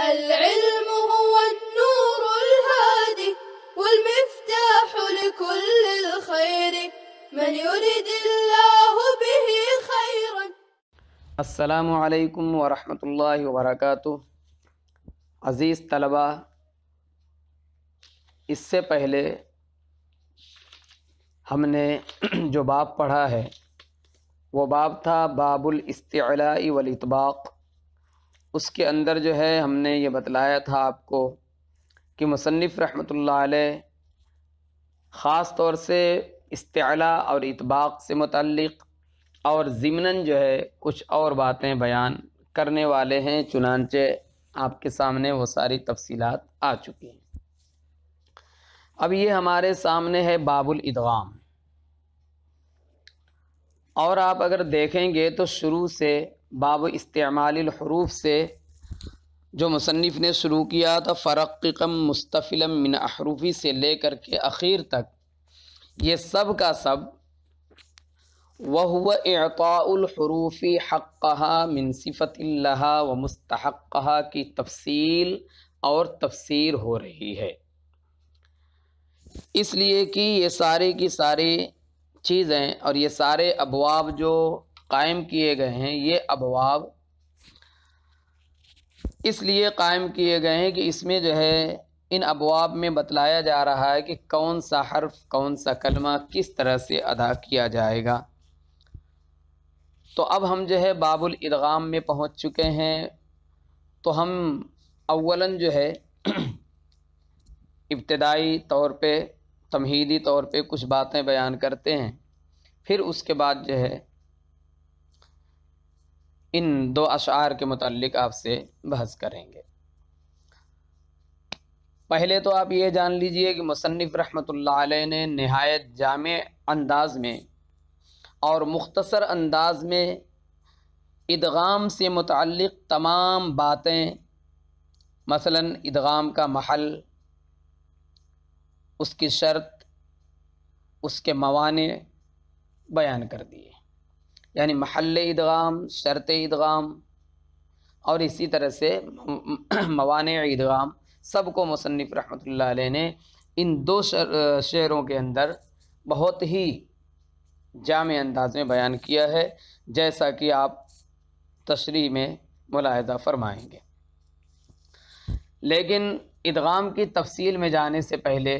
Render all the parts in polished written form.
العلم هو النور الهادي والمفتاح لكل الخير من يريد الله به خيرا. السلام علیکم ورحمۃ اللہ وبرکاتہ۔ عزیز طلبہ، اس سے پہلے ہم نے جو باب پڑھا ہے وہ باب تھا باب الاستعلاء والاطباق۔ اس کے اندر جو ہے ہم نے یہ بتلایا تھا آپ کو کہ مصنف رحمۃ اللہ علیہ خاص طور سے استعلاء اور اطباق سے متعلق اور ضمناً جو ہے کچھ اور باتیں بیان کرنے والے ہیں، چنانچہ آپ کے سامنے وہ ساری تفصیلات آ چکی ہیں۔ اب یہ ہمارے سامنے ہے باب الادغام، اور آپ اگر دیکھیں گے تو شروع سے باب استعمال الحروف سے جو مصنف نے شروع کیا تھا فرققم مستفلا من احرفی سے لے کر کے اخیر تک، یہ سب کا سب وَهُوَ إِعْطَاءُ الْحُرُوفِ حَقَّهَا مِنْ صِفَةِ اللَّهَا وَمُسْتَحَقَّهَا کی تفصیل اور تفسیر ہو رہی ہے، اس لیے کہ یہ سارے کی ساری چیزیں اور یہ سارے ابواب جو قائم کیے گئے ہیں، یہ ابواب اس لیے قائم کیے گئے ہیں کہ اس میں جو ہے ان ابواب میں بتلایا جا رہا ہے کہ کون سا حرف، کون سا کلمہ کس طرح سے ادا کیا جائے گا۔ تو اب ہم جو ہے باب الادغام میں پہنچ چکے ہیں، تو ہم اولاً جو ہے ابتدائی طور پہ تمہیدی طور پہ کچھ باتیں بیان کرتے ہیں، پھر اس کے بعد جو ہے ان دو اشعار کے متعلق آپ سے بحث کریں گے۔ پہلے تو آپ یہ جان لیجئے کہ مصنف رحمۃ اللہ علیہ نے نہایت جامع انداز میں اور مختصر انداز میں ادغام سے متعلق تمام باتیں، مثلاً ادغام کا محل، اس کی شرط، اس کے موانع بیان کر دیے، یعنی محل ادغام، شرط ادغام اور اسی طرح سے موانع ادغام، سب کو مصنف رحمۃ اللہ علیہ نے ان دو شعروں کے اندر بہت ہی جامع انداز میں بیان کیا ہے، جیسا کہ آپ تشریح میں ملاحظہ فرمائیں گے۔ لیکن ادغام کی تفصیل میں جانے سے پہلے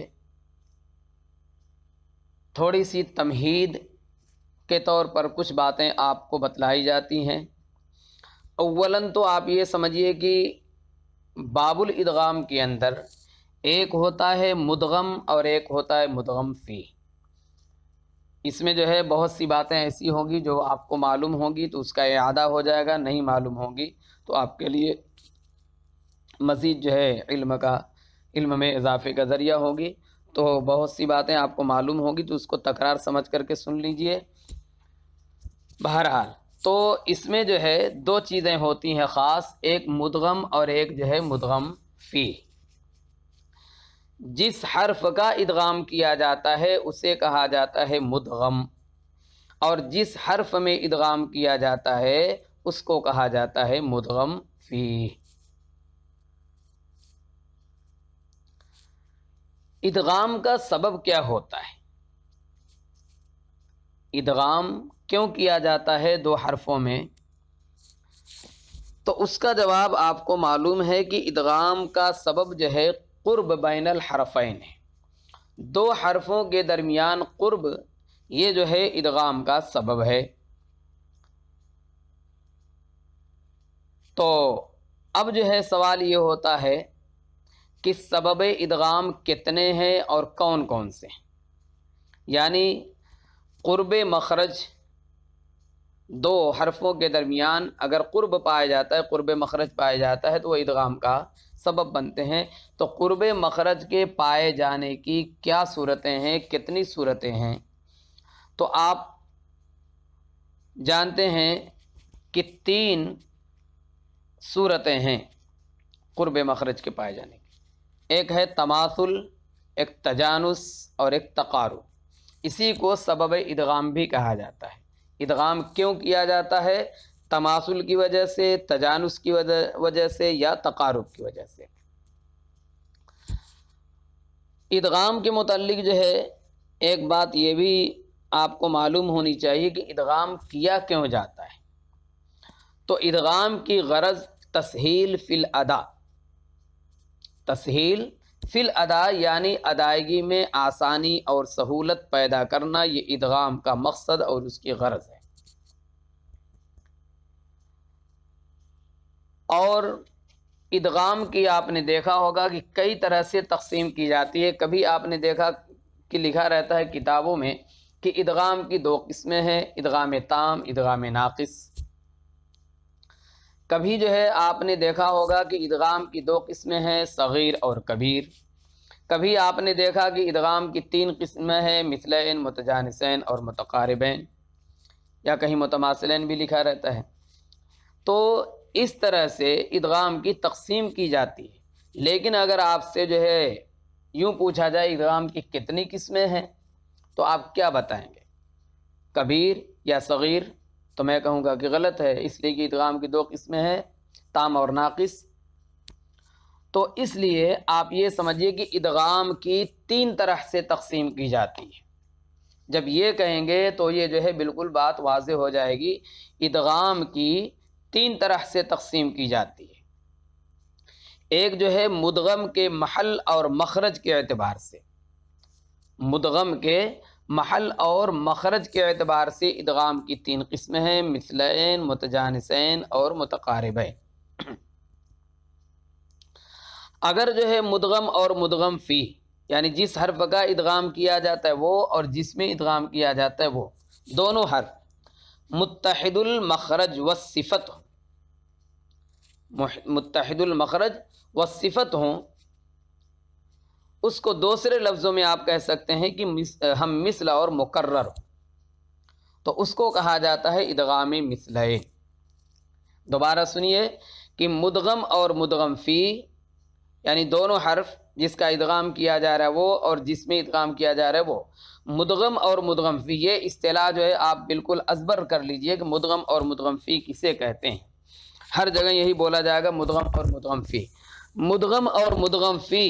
تھوڑی سی تمہید کے طور پر کچھ باتیں آپ کو بتلائی جاتی ہیں۔ اولاً تو آپ یہ سمجھیے کہ باب الادغام کے اندر ایک ہوتا ہے مدغم اور ایک ہوتا ہے مدغم فی۔ اس میں جو ہے بہت سی باتیں ایسی ہوں گی جو آپ کو معلوم ہوں گی تو اس کا اعادہ ہو جائے گا، نہیں معلوم ہوگی تو آپ کے لیے مزید جو ہے علم میں اضافے کا ذریعہ ہوگی۔ تو بہت سی باتیں آپ کو معلوم ہوگی تو اس کو تکرار سمجھ کر کے سن لیجئے۔ بہرحال تو اس میں جو ہے دو چیزیں ہوتی ہیں خاص، ایک مدغم اور ایک جو ہے مدغم فی۔ جس حرف کا ادغام کیا جاتا ہے اسے کہا جاتا ہے مدغم، اور جس حرف میں ادغام کیا جاتا ہے اس کو کہا جاتا ہے مدغم فی۔ ادغام کا سبب کیا ہوتا ہے؟ ادغام کیوں کیا جاتا ہے دو حرفوں میں؟ تو اس کا جواب آپ کو معلوم ہے کہ ادغام کا سبب جو ہے قرب بین الحرفین ہے، دو حرفوں کے درمیان قرب، یہ جو ہے ادغام کا سبب ہے۔ تو اب جو ہے سوال یہ ہوتا ہے کہ سبب ادغام کتنے ہیں اور کون کون سے ہیں؟ یعنی قرب مخرج، دو حرفوں کے درمیان اگر قرب پایا جاتا ہے، قرب مخرج پایا جاتا ہے تو وہ ادغام کا سبب بنتے ہیں۔ تو قرب مخرج کے پائے جانے کی کیا صورتیں ہیں، کتنی صورتیں ہیں؟ تو آپ جانتے ہیں کہ 3 صورتیں ہیں قرب مخرج کے پائے جانے کی۔ ایک ہے تماثل، ایک تجانس اور ایک تقارب۔ اسی کو سبب ادغام بھی کہا جاتا ہے۔ ادغام کیوں کیا جاتا ہے؟ تماثل کی وجہ سے، تجانس کی وجہ سے یا تقارب کی وجہ سے۔ ادغام کے متعلق جو ہے ایک بات یہ بھی آپ کو معلوم ہونی چاہیے کہ ادغام کیا کیوں جاتا ہے۔ تو ادغام کی غرض تسہیل فی الادا، تسہیل فی الادا یعنی ادائیگی میں آسانی اور سہولت پیدا کرنا، یہ ادغام کا مقصد اور اس کی غرض ہے۔ اور ادغام کی آپ نے دیکھا ہوگا کہ کئی طرح سے تقسیم کی جاتی ہے۔ کبھی آپ نے دیکھا کہ لکھا رہتا ہے کتابوں میں کہ ادغام کی دو قسمیں ہیں، ادغام تام، ادغام ناقص۔ کبھی جو ہے آپ نے دیکھا ہوگا کہ ادغام کی دو قسمیں ہیں، صغیر اور کبیر۔ کبھی آپ نے دیکھا کہ ادغام کی تین قسمیں ہیں، مثلین، متجانسین اور متقاربین، یا کہیں متماثلین بھی لکھا رہتا ہے۔ تو اس طرح سے ادغام کی تقسیم کی جاتی ہے۔ لیکن اگر آپ سے جو ہے یوں پوچھا جائے ادغام کی کتنی قسمیں ہیں تو آپ کیا بتائیں گے، کبیر یا صغیر؟ تو میں کہوں گا کہ غلط ہے، اس لیے کہ ادغام کی دو قسمیں ہیں، تام اور ناقص۔ تو اس لیے آپ یہ سمجھیے کہ ادغام کی تین طرح سے تقسیم کی جاتی ہے۔ جب یہ کہیں گے تو یہ جو ہے بالکل بات واضح ہو جائے گی۔ ادغام کی تین طرح سے تقسیم کی جاتی ہے۔ ایک جو ہے مدغم کے محل اور مخرج کے اعتبار سے، مدغم کے محل اور مخرج کے اعتبار سے ادغام کی تین قسمیں ہیں، مثلین، متجانسین اور متقاربین۔ اگر جو ہے مدغم اور مدغم فی یعنی جس حرف کا ادغام کیا جاتا ہے وہ اور جس میں ادغام کیا جاتا ہے وہ دونوں حرف متحد المخرج والصفت ہوں، متحد المخرج والصفت ہوں، اس کو دوسرے لفظوں میں آپ کہہ سکتے ہیں کہ ہم مثل اور مکرر ہوں، تو اس کو کہا جاتا ہے ادغام مثلین۔ دوبارہ سنیے کہ مدغم اور مدغم فی یعنی دونوں حرف جس کا ادغام کیا جا رہا ہے وہ اور جس میں ادغام کیا جا رہا ہے وہ، مدغم اور مدغم فی، یہ اصطلاح جو ہے آپ بالکل ازبر کر لیجئے کہ مدغم اور مدغم فی کسے کہتے ہیں۔ ہر جگہ یہی بولا جائے گا مدغم اور مدغم فی۔ مدغم اور مدغم فی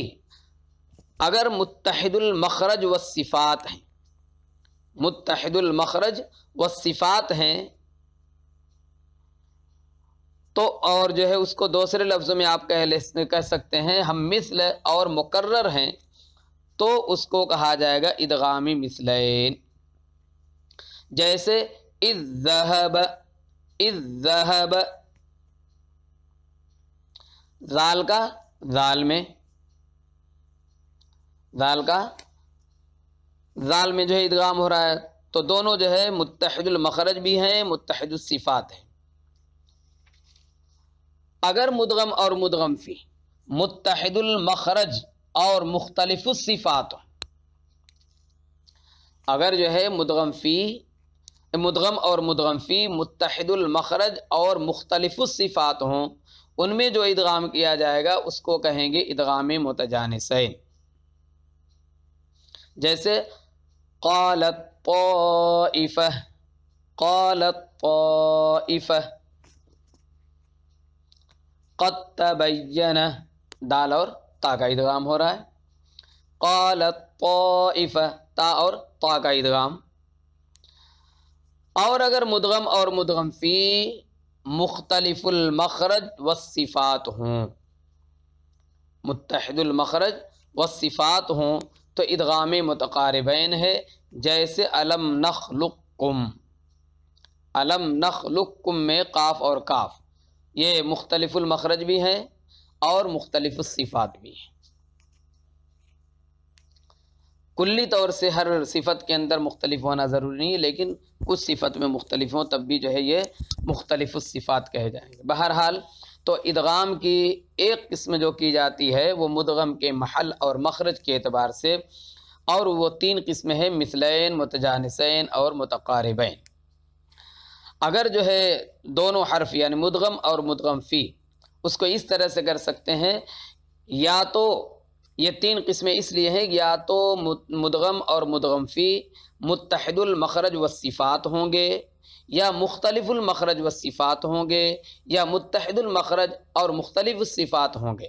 اگر متحد المخرج والصفات ہیں، متحد المخرج والصفات ہیں تو اور جو ہے اس کو دوسرے لفظوں میں آپ کہہ سکتے ہیں ہم مثل اور مکرر ہیں، تو اس کو کہا جائے گا ادغام مثلین۔ جیسے اذ ذہب، اذ ذہب، ذال کا ذال میں، ذال کا ذال میں جو ہے ادغام ہو رہا ہے، تو دونوں جو ہے متحد المخرج بھی ہیں، متحد الصفات ہیں۔ اگر مدغم اور مدغم فی متحد المخرج اور مختلف الصفات ہوں، اگر جو ہے مدغم اور مدغم فی متحد المخرج اور مختلف الصفات ہوں، ان میں جو ادغام کیا جائے گا اس کو کہیں گے ادغام متجانسین۔ جیسے قالت طائفہ، قالت طائفہ، قد تبین، دال اور تا کا ادغام ہو رہا ہے، قالت طائفہ، تا اور تا کا ادغام۔ اور اگر مدغم اور مدغم فی مختلف المخرج والصفات ہوں، متحد المخرج والصفات ہوں تو ادغام متقاربین ہے۔ جیسے الم نخلقکم، الم نخلقکم میں قاف اور کاف یہ مختلف المخرج بھی ہیں اور مختلف الصفات بھی ہیں۔ کلی طور سے ہر صفت کے اندر مختلف ہونا ضروری نہیں ہے، لیکن کچھ صفت میں مختلف ہوں تب بھی جو ہے یہ مختلف الصفات کہے جائیں گے۔ بہرحال تو ادغام کی ایک قسم جو کی جاتی ہے وہ مدغم کے محل اور مخرج کے اعتبار سے، اور وہ تین قسمیں ہیں، مثلین، متجانسین اور متقاربین۔ اگر جو ہے دونوں حرف یعنی مدغم اور مدغم فی اس کو اس طرح سے کر سکتے ہیں، یا تو یہ تین قسمیں اس لیے ہیں، یا تو مدغم اور مدغم فی متحد المخرج والصفات ہوں گے، یا مختلف المخرج والصفات ہوں گے یا متحد المخرج اور مختلف الصفات ہوں گے.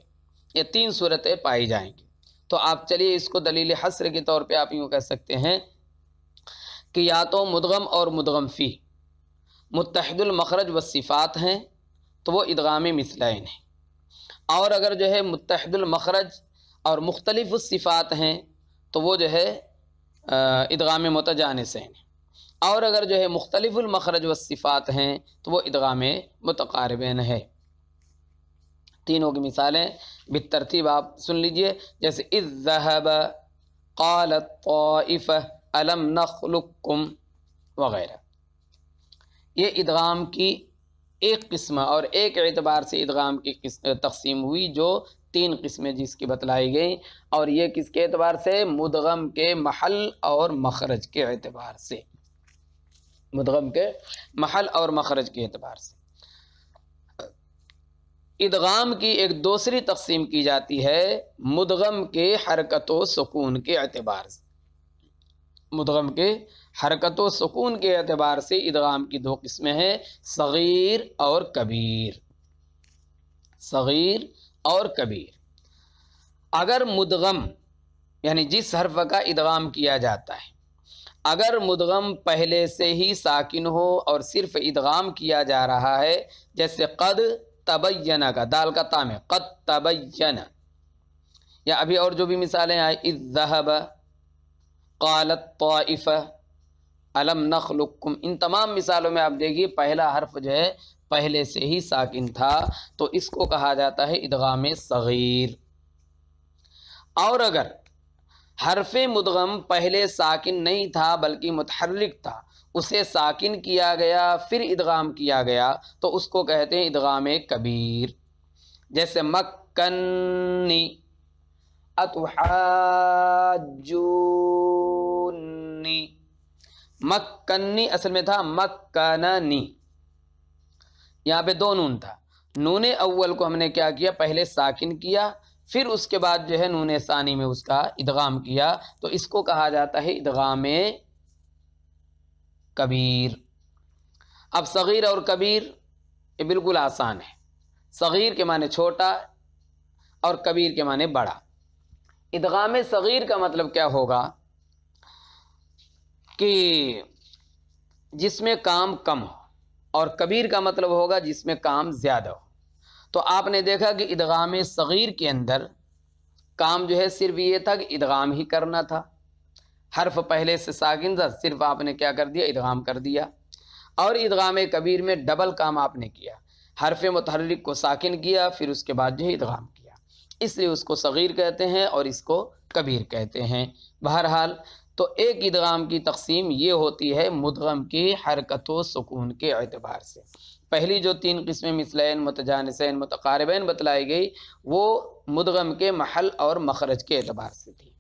یہ 3 صورتیں پائی جائیں گی. تو آپ چلیے اس کو دلیل حصر کے طور پہ آپ یوں کہہ سکتے ہیں کہ یا تو مدغم اور مدغم فی متحد المخرج والصفات ہیں تو وہ ادغام مثلین ہیں، اور اگر جو ہے متحد المخرج اور مختلف الصفات ہیں تو وہ جو ہے ادغام متجانسین ہیں، اور اگر جو ہے مختلف المخرج والصفات ہیں تو وہ ادغام متقاربین ہے. تینوں کی مثالیں بالترتیب آپ سن لیجئے، جیسے اذ ذهب، قالت طائفہ، الم نخلقکم وغیرہ. یہ ادغام کی ایک قسم اور ایک اعتبار سے ادغام کی تقسیم ہوئی جو 3 قسمیں جس کی بتلائی گئیں، اور یہ کس کے اعتبار سے؟ مدغم کے محل اور مخرج کے اعتبار سے، مدغم کے محل اور مخرج کے اعتبار سے. ادغام کی ایک دوسری تقسیم کی جاتی ہے مدغم کے حرکت و سکون کے اعتبار سے. مدغم کے حرکت و سکون کے اعتبار سے ادغام کی 2 قسمیں ہیں، صغیر اور کبیر. صغیر اور کبیر. اگر مدغم یعنی جس حرف کا ادغام کیا جاتا ہے، اگر مدغم پہلے سے ہی ساکن ہو اور صرف ادغام کیا جا رہا ہے، جیسے قد تبین کا دال کا تا میں قد تبین، یا ابھی اور جو بھی مثالیں آئیں اذ ذهب، قالت طائفہ، الم نخلقکم، ان تمام مثالوں میں آپ دیکھیے پہلا حرف جو ہے پہلے سے ہی ساکن تھا تو اس کو کہا جاتا ہے ادغام صغیر. اور اگر حرف مدغم پہلے ساکن نہیں تھا بلکہ متحرک تھا، اسے ساکن کیا گیا پھر ادغام کیا گیا تو اس کو کہتے ہیں ادغام کبیر. جیسے مکنی، اتحاجونی. مکنی اصل میں تھا مکننی، یہاں پہ 2 نون تھا. نون اول کو ہم نے کیا کیا؟ پہلے ساکن کیا، پھر اس کے بعد جو ہے نون ثانی میں اس کا ادغام کیا، تو اس کو کہا جاتا ہے ادغام کبیر. اب صغیر اور کبیر یہ بالکل آسان ہے. صغیر کے معنی چھوٹا اور کبیر کے معنی بڑا. ادغام صغیر کا مطلب کیا ہوگا کہ جس میں کام کم ہو، اور کبیر کا مطلب ہوگا جس میں کام زیادہ ہو. تو آپ نے دیکھا کہ ادغام صغیر کے اندر کام جو ہے صرف یہ تھا کہ ادغام ہی کرنا تھا، حرف پہلے سے ساکن تھا، صرف آپ نے کیا کر دیا؟ ادغام کر دیا. اور ادغام کبیر میں ڈبل کام آپ نے کیا، حرف متحرک کو ساکن کیا پھر اس کے بعد جو ہے ادغام کیا، اس لیے اس کو صغیر کہتے ہیں اور اس کو کبیر کہتے ہیں. بہرحال تو ایک ادغام کی تقسیم یہ ہوتی ہے مدغم کی حرکت و سکون کے اعتبار سے. پہلی جو 3 قسمیں مثلین، متجانسین، متقاربین بتلائی گئی وہ مدغم کے محل اور مخرج کے اعتبار سے تھی.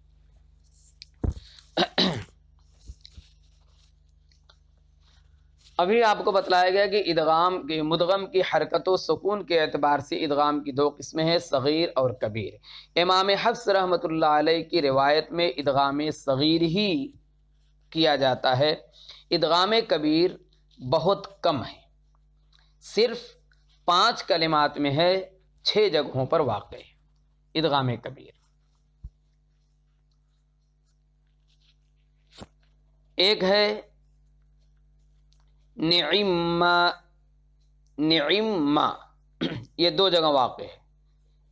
ابھی آپ کو بتلایا گیا کہ ادغام کے مدغم کی حرکت و سکون کے اعتبار سے ادغام کی 2 قسمیں ہیں، صغیر اور کبیر. امام حفص رحمۃ اللہ علیہ کی روایت میں ادغام صغیر ہی کیا جاتا ہے. ادغام کبیر بہت کم ہے، صرف 5 کلمات میں ہے، 6 جگہوں پر واقع ہے ادغام کبیر. ایک ہے نعما، نعما یہ 2 جگہ واقع ہے،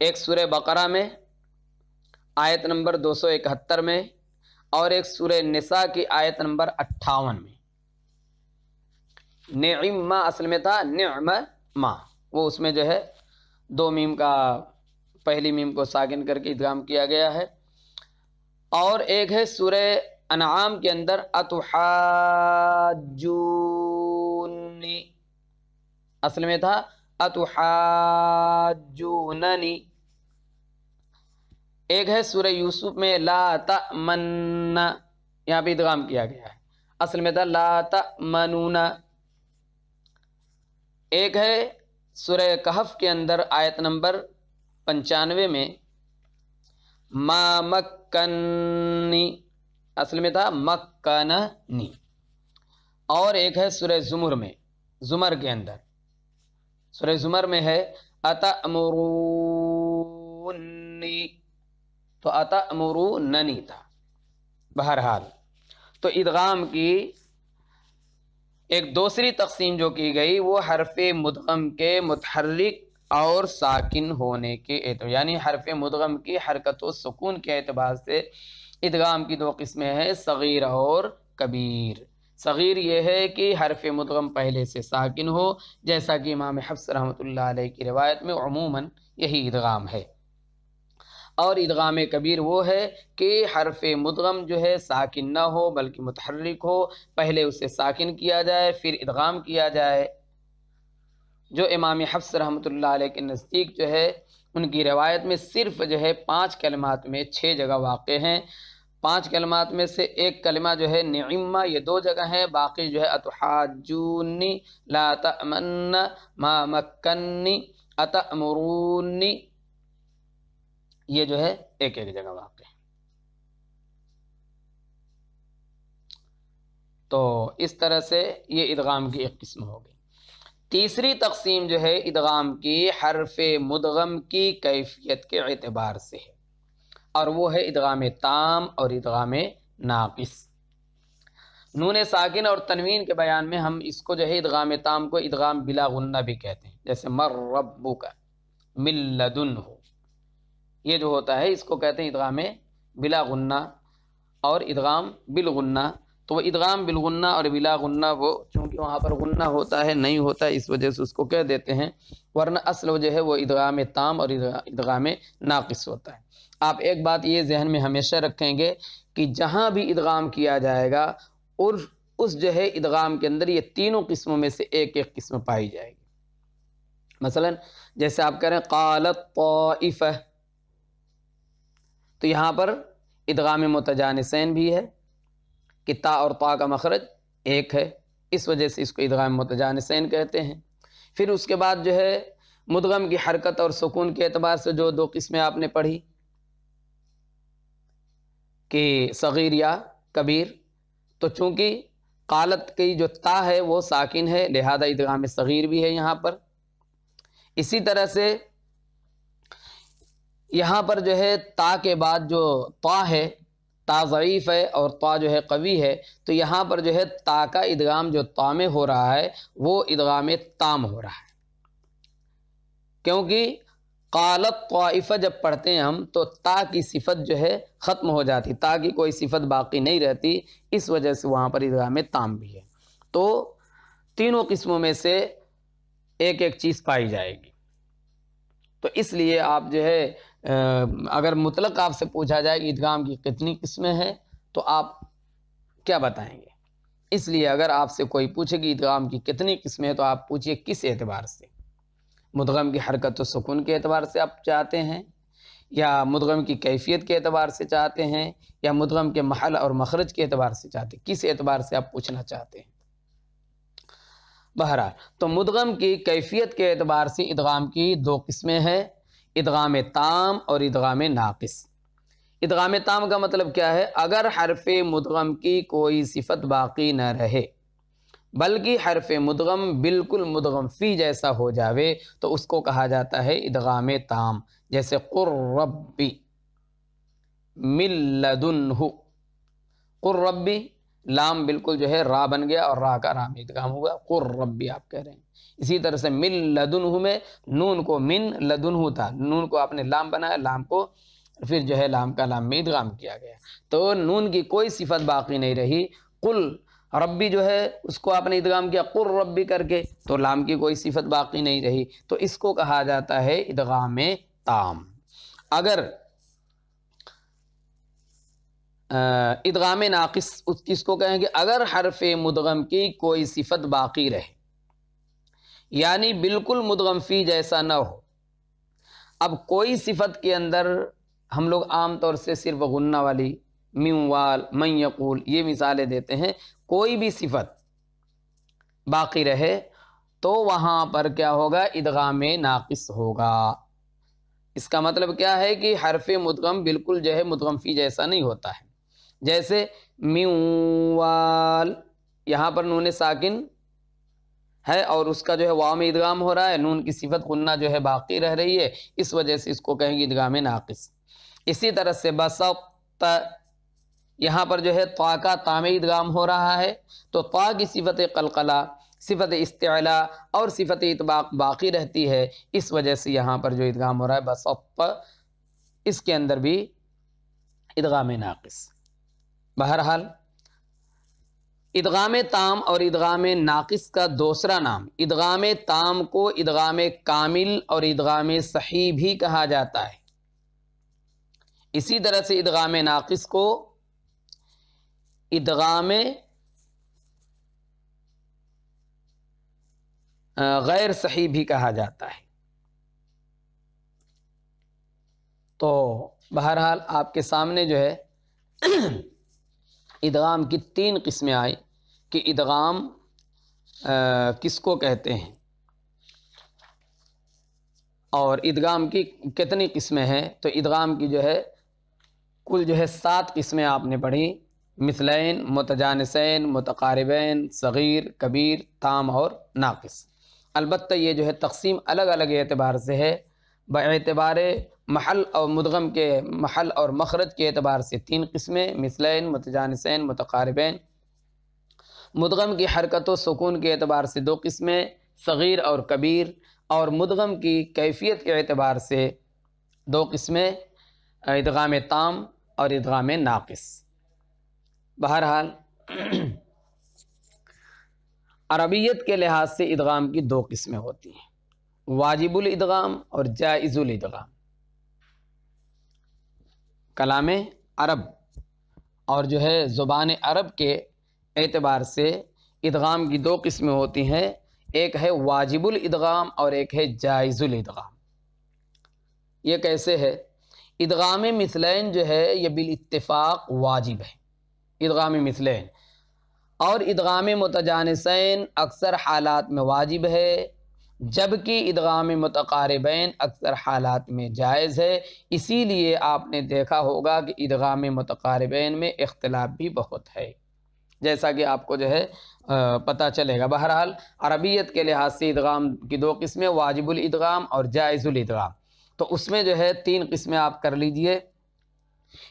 ایک سورہ بقرہ میں آیت نمبر 271 میں اور ایک سورہ نساء کی آیت نمبر 58 میں. نعما اصل میں تھا نعم ما، وہ اس میں جو ہے 2 میم کا پہلی میم کو ساکن کر کے ادغام کیا گیا ہے. اور ایک ہے سورہ انعام کے اندر اتحاجونی، اصل میں تھا اتحاجوننی. ایک ہے سورہ یوسف میں لا تأمن، یہاں پہ ادغام کیا گیا ہے، اصل میں تھا لا تأمنون. ایک ہے سورہ کہف کے اندر آیت نمبر 95 میں ما مکنی، اصل میں تھا مکننی. اور ایک ہے سورہ زمر میں زمر کے اندر، سورہ زمر میں ہے اتأمرونی، تو اتأمروننی تھا۔ بہرحال تو ادغام کی ایک دوسری تقسیم جو کی گئی وہ حرف مدغم کے متحرک اور ساکن ہونے کے اعتبار، یعنی حرف مدغم کی حرکت و سکون کے اعتبار سے ادغام کی دو قسمیں ہیں، صغیر اور کبیر۔ صغیر یہ ہے کہ حرف مدغم پہلے سے ساکن ہو، جیسا کہ امام حفص رحمۃ اللہ علیہ کی روایت میں عموماً یہی ادغام ہے۔ اور ادغام کبیر وہ ہے کہ حرف مدغم جو ہے ساکن نہ ہو بلکہ متحرک ہو، پہلے اسے ساکن کیا جائے پھر ادغام کیا جائے، جو امام حفص رحمۃ اللہ علیہ کے نزدیک جو ہے ان کی روایت میں صرف جو ہے 5 کلمات میں 6 جگہ واقع ہیں۔ 5 کلمات میں سے ایک کلمہ جو ہے نعمہ، یہ 2 جگہ ہیں، باقی جو ہے اتحاجونی، لا تأمن، ما مکنی، اتأمرونی، یہ جو ہے ایک جگہ واقع ہے۔ تو اس طرح سے یہ ادغام کی ایک قسم ہو گئی۔ تیسری تقسیم جو ہے ادغام کی حرف مدغم کی کیفیت کے اعتبار سے ہے، اور وہ ہے ادغام تام اور ادغام ناقص۔ نون ساکن اور تنوین کے بیان میں ہم اس کو جو ہے ادغام تام کو ادغام بلا غنہ بھی کہتے ہیں، جیسے مر ربک من لدنہ، یہ جو ہوتا ہے اس کو کہتے ہیں ادغام بلا غنہ اور ادغام بالغنہ۔ تو وہ ادغام بالغنہ اور بلا غنہ وہ چونکہ وہاں پر غنہ ہوتا ہے نہیں ہوتا ہے، اس وجہ سے اس کو کہہ دیتے ہیں، ورنہ اصل جو ہے وہ ادغام تام اور ادغام ناقص ہوتا ہے۔ آپ ایک بات یہ ذہن میں ہمیشہ رکھیں گے کہ جہاں بھی ادغام کیا جائے گا اور اس جو ہے ادغام کے اندر یہ تینوں قسموں میں سے ایک ایک قسم پائی جائے گی۔ مثلا جیسے آپ کہہ رہے ہیں قالت طائفہ، تو یہاں پر ادغام متجانسین بھی ہے کہ تا اور طا کا مخرج ایک ہے، اس وجہ سے اس کو ادغام متجانسین کہتے ہیں۔ پھر اس کے بعد جو ہے مدغم کی حرکت اور سکون کے اعتبار سے جو 2 قسمیں آپ نے پڑھی کہ صغیر یا کبیر، تو چونکہ قالت کی جو تا ہے وہ ساکن ہے لہذا ادغام صغیر بھی ہے یہاں پر۔ اسی طرح سے یہاں پر جو ہے تا کے بعد جو طا ہے، تا ضعیف ہے اور طا جو ہے قوی ہے، تو یہاں پر جو ہے تا کا ادغام جو طا میں ہو رہا ہے وہ ادغام تام ہو رہا ہے، کیونکہ قالت طائفہ جب پڑھتے ہیں ہم تو تا کی صفت جو ہے ختم ہو جاتی، تا کی کوئی صفت باقی نہیں رہتی، اس وجہ سے وہاں پر ادغام تام بھی ہے۔ تو تینوں قسموں میں سے ایک ایک چیز پائی جائے گی۔ تو اس لیے آپ جو ہے اگر مطلق آپ سے پوچھا جائے کہ ادغام کی کتنی قسمیں ہیں تو آپ کیا بتائیں گے؟ اس لیے اگر آپ سے کوئی پوچھے کہ ادغام کی کتنی قسمیں ہیں تو آپ پوچھئے کس اعتبار سے؟ مدغم کی حرکت و سکون کے اعتبار سے آپ چاہتے ہیں، یا مدغم کی کیفیت کے اعتبار سے چاہتے ہیں، یا مدغم کے محل اور مخرج کے اعتبار سے چاہتے ہیں؟ کس اعتبار سے آپ پوچھنا چاہتے ہیں؟ بہرحال تو مدغم کی کیفیت کے اعتبار سے ادغام کی 2 قسمیں ہیں، ادغام تام اور ادغام ناقص۔ ادغام تام کا مطلب کیا ہے؟ اگر حرف مدغم کی کوئی صفت باقی نہ رہے بلکہ حرف مدغم بالکل مدغم فی جیسا ہو جاوے تو اس کو کہا جاتا ہے ادغام تام، جیسے قر ربی من لدنہ، قر ربی لام بالکل جو ہے را بن گیا اور را کا را میں ادغام ہوا، قر ربی آپ کہہ رہے ہیں۔ اسی طرح سے من لدنہ میں نون کو من لدنہ تھا، نون کو آپ نے لام بنایا، لام کو پھر جو ہے لام کا لام میں ادغام کیا گیا، تو نون کی کوئی صفت باقی نہیں رہی۔ قل ربی جو ہے اس کو آپ نے ادغام کیا قر ربی کر کے، تو لام کی کوئی صفت باقی نہیں رہی، تو اس کو کہا جاتا ہے ادغام تام۔ اگر ادغام ناقص کس کو کہیں گے؟ اگر حرف مدغم کی کوئی صفت باقی رہے، یعنی بالکل مدغم فی جیسا نہ ہو۔ اب کوئی صفت کے اندر ہم لوگ عام طور سے صرف غنہ والی من وال من یقول یہ مثالیں دیتے ہیں، کوئی بھی صفت باقی رہے تو وہاں پر کیا ہوگا؟ ادغام ناقص ہوگا۔ اس کا مطلب کیا ہے کہ حرف مدغم بالکل جو ہے مدغم فی جیسا نہیں ہوتا ہے، جیسے من وال، یہاں پر نون ساکن ہے اور اس کا جو ہے واو میں ادغام ہو رہا ہے، نون کی صفت غنہ جو ہے باقی رہ رہی ہے، اس وجہ سے اس کو کہیں گے ادغام ناقص۔ اسی طرح سے بسط، یہاں پر جو ہے طا کا تا میں ادغام ہو رہا ہے، تو طا کی صفت قلقلہ، صفت استعلاء اور صفت اطباق باقی رہتی ہے، اس وجہ سے یہاں پر جو ادغام ہو رہا ہے بسط، اس کے اندر بھی ادغام ناقص۔ بہرحال ادغام تام اور ادغام ناقص کا دوسرا نام، ادغام تام کو ادغام کامل اور ادغام صحیح بھی کہا جاتا ہے، اسی طرح سے ادغام ناقص کو ادغام غیر صحیح بھی کہا جاتا ہے۔ تو بہرحال آپ کے سامنے جو ہے ادغام کی 3 قسمیں آئی کہ ادغام کس کو کہتے ہیں اور ادغام کی کتنی قسمیں ہیں۔ تو ادغام کی جو ہے کل جو ہے 7 قسمیں آپ نے پڑھی، مثلین، متجانسین، متقاربین، صغیر، کبیر، تام اور ناقص۔ البتہ یہ جو ہے تقسیم الگ الگ اعتبار سے ہے، باعتبار محل اور مدغم کے محل اور مخرج کے اعتبار سے 3 قسمیں، مثلین، متجانسین، متقاربین۔ مدغم کی حرکت و سکون کے اعتبار سے 2 قسمیں، صغیر اور کبیر، اور مدغم کی کیفیت کے اعتبار سے 2 قسمیں، ادغام تام اور ادغام ناقص۔ بہرحال عربیت کے لحاظ سے ادغام کی 2 قسمیں ہوتی ہیں، واجب الادغام اور جائز الادغام۔ کلام عرب اور جو ہے زبان عرب کے اعتبار سے ادغام کی 2 قسمیں ہوتی ہیں، ایک ہے واجب الادغام اور ایک ہے جائز الادغام۔ یہ کیسے ہے؟ ادغام مثلین جو ہے یہ بالاتفاق واجب ہے، ادغام مثلین، اور ادغام متجانسین اکثر حالات میں واجب ہے، جبکہ ادغام متقاربین اکثر حالات میں جائز ہے۔ اسی لیے آپ نے دیکھا ہوگا کہ ادغام متقاربین میں اختلاف بھی بہت ہے، جیسا کہ آپ کو جو ہے پتہ چلے گا۔ بہرحال عربیت کے لحاظ سے ادغام کی 2 قسمیں، واجب الادغام اور جائز الادغام، تو اس میں جو ہے 3 قسمیں آپ کر لیجئے۔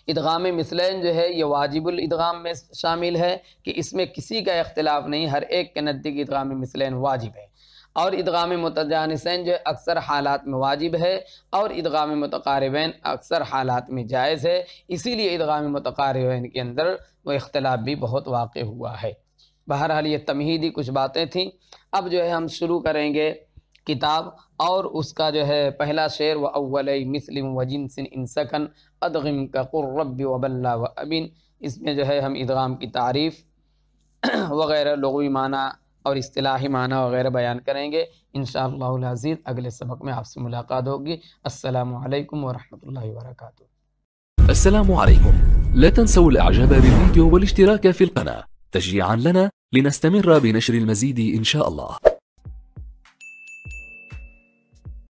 ادغام مثلین جو ہے یہ واجب الادغام میں شامل ہے کہ اس میں کسی کا اختلاف نہیں، ہر ایک کے نزدیک ادغام مثلین واجب ہے، اور ادغام متجانسین جو اکثر حالات میں واجب ہے، اور ادغام متقاربین اکثر حالات میں جائز ہے۔ اسی لیے ادغام متقاربین کے اندر وہ اختلاف بھی بہت واقع ہوا ہے۔ بہرحال یہ تمہیدی کچھ باتیں تھیں۔ اب جو ہے ہم شروع کریں گے کتاب، اور اس کا جو ہے پہلا شعر وَأَوَّلَيْ مِثْلٍ وَجِنْسٍ إِنْ سَكَنْ أَدْغِمْ كَقُلْ رَبِّ وَبَلَّا وَأَبِنْ۔ اس میں جو ہے ہم ادغام کی تعریف وغیرہ، لغوی معنی اور اصطلاحی معنی وغیرہ بیان کریں گے انشاءاللہ العزیز۔ اگلے سبق میں آپ سے ملاقات ہوگی۔ السلام علیکم ورحمۃ اللہ وبرکاتہ۔ السلام عليكم، لا تنسوا الاعجاب بالفيديو والاشتراك في القناة تشجيعا لنا لنستمر بنشر المزيد إن شاء الله.